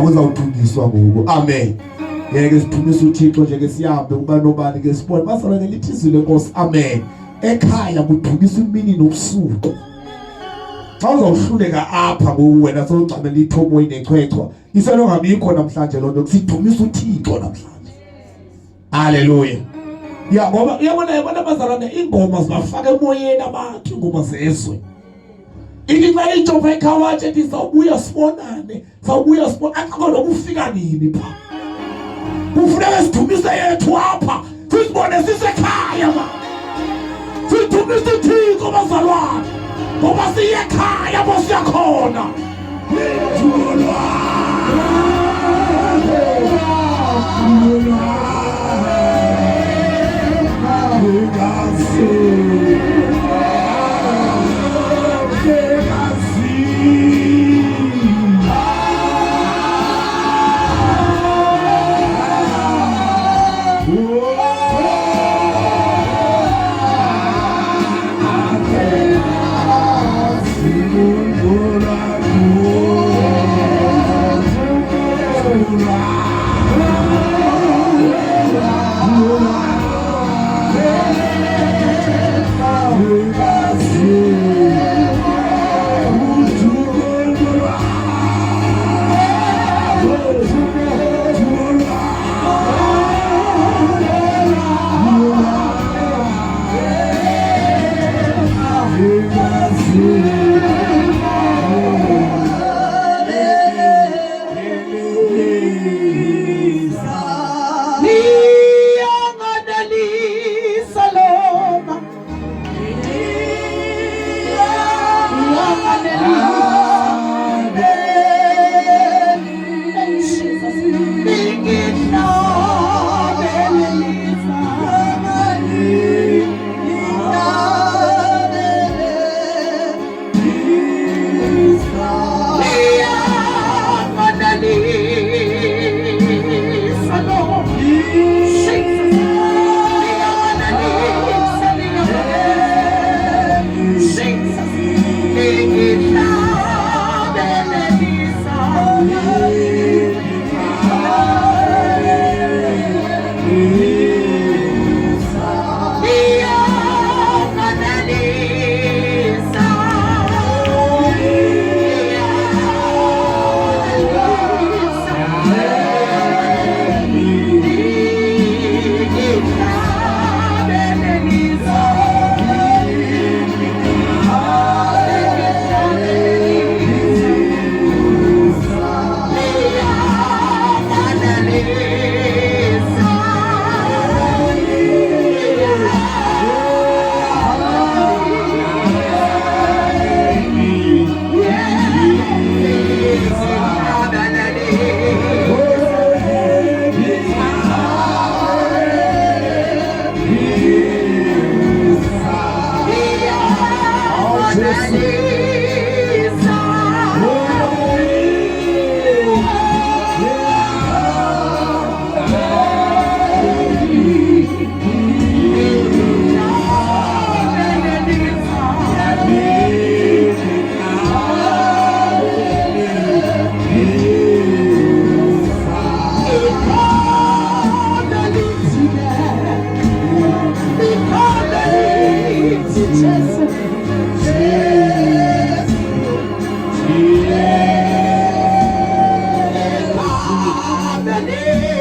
uzawuthungiswa ngoku. Amen. Ngeke sithumise uThixo nje ke sihambe kuba nobani ke sibone basala ngelithizwe lenkosi. Amen. Ekhaya kuthungisa imini nobusuku. Xa uzawuhluleka apha ngoku wena sowucamela ithomo inechwechwa isenongabikho namhlanje loo nto kusidumisa uThixo namhlanje. Haleluya. Ya ngoba uyabona bazalwane ingoma zibafaka emoyeni abantu ingoma zezwe. Ithi xa iJehova ekhawatshe ethi sawubuya sibonane akakho ukufika nini pha. Kufuneka sidumise yethu apha sibone sisekhaya ma. Sidumise uThixo bazalwane. Ngoba siyekhaya bo siyakhona. Yeah.